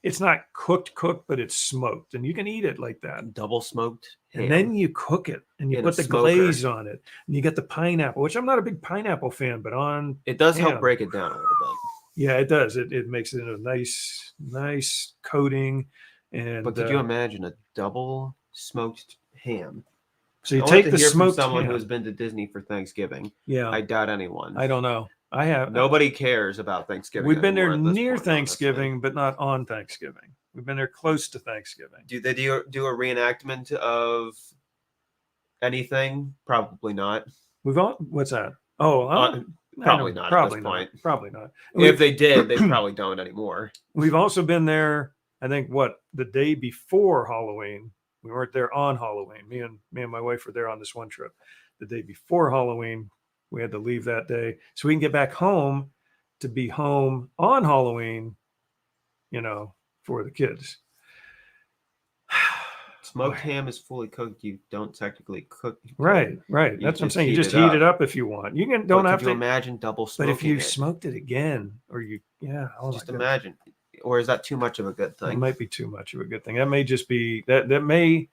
it's not cooked, but it's smoked, and you can eat it like that. Double smoked ham. And then you cook it and you In put a the smoker. glaze on it, and you get the pineapple, which I'm not a big pineapple fan, but on It does ham. help break it down a little bit. Yeah, it does. It makes it a nice coating. And But could you imagine a double smoked ham? so you I take want the to hear from smoked someone ham. who's been to Disney for Thanksgiving. Yeah, I doubt anyone. I don't know. I have. Nobody cares about Thanksgiving. We've been there anymore at this near point, Thanksgiving, but not on Thanksgiving. We've been there close to Thanksgiving. honestly. Do they do a reenactment of anything? Probably not. We've all. What's that? Oh, Probably not at Probably this not. point. Probably not. If they did, they probably don't anymore. We've also been there. I think the day before Halloween. We weren't there on Halloween. Me and my wife were there on this one trip. The day before Halloween, we had to leave that day so we can get back home to be home on Halloween. You know, for the kids. Smoked ham is fully cooked. You don't technically cook. Right. You That's what I'm just saying. You heat just it heat up. it up if you want. You can But have could you to imagine double smoking But if you it? smoked it again, or oh Just my goodness. imagine. Or is that too much of a good It thing? might be too much of a good thing. That may just be that may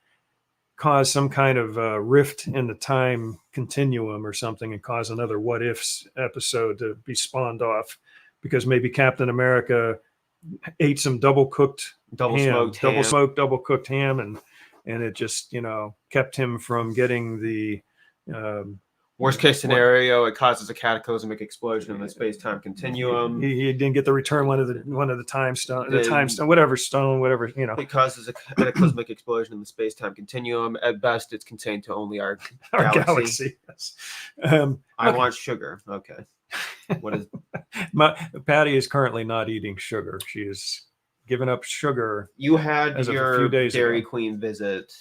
cause some kind of rift in the time continuum or something, and cause another what ifs episode to be spawned off, because maybe Captain America ate some double cooked Double smoked ham. double cooked ham, and it just kept him from getting the Worst case scenario, it causes a cataclysmic explosion in the space-time continuum. He didn't get to return one of the time stone, whatever stone. It causes a cataclysmic explosion in the space-time continuum. At best, it's contained to only our galaxy. Yes. I want sugar. Okay. What is Patty is currently not eating sugar. She is giving up sugar. You had as of a your few days Dairy ago. Queen visit.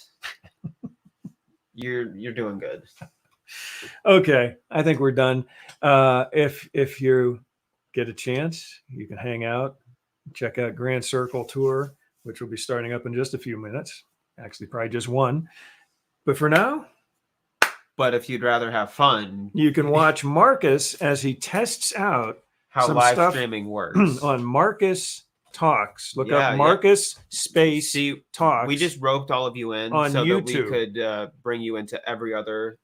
You're doing good. Okay, I think we're done. If you get a chance, you can hang out, check out Grand Circle Tour, which will be starting up in just a few minutes. Actually, probably just one. But for now, But if you'd rather have fun, you can watch Marcus as he tests out how some live stuff streaming works. on Marcus Talks. Look Yeah, up Marcus space See, Talks. we just roped all of you in on so that we YouTube. could bring you into every other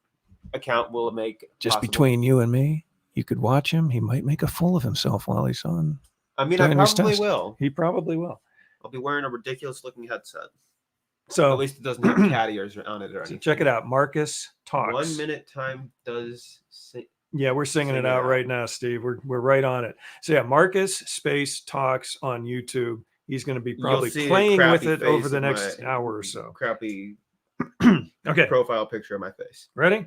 account we'll make just possible. between you and me, you could watch him. He might make a fool of himself while he's on. I mean, I during his probably test. will. He probably will. I'll be wearing a ridiculous looking headset. So At least it doesn't have cat ears on it or So anything. check it out. Marcus Talks. 1 minute time does Yeah, we're singing it out right now, Steve. We're right on it. So yeah, Marcus space Talks on YouTube. He's going to be probably see a playing with crappy it over face the of next my- hour or so. crappy Okay, profile picture of my face. ready?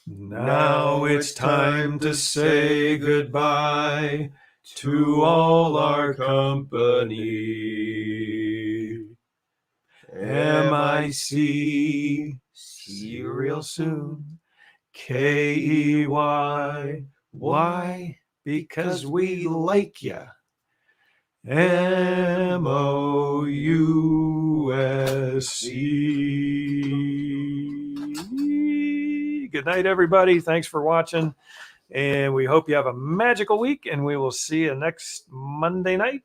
Now it's time to say goodbye to all our company. MIC, see you real soon. KEY, why? Because we like ya. MOUSC. Good night, everybody. Thanks for watching. And we hope you have a magical week, and we will see you next Monday night.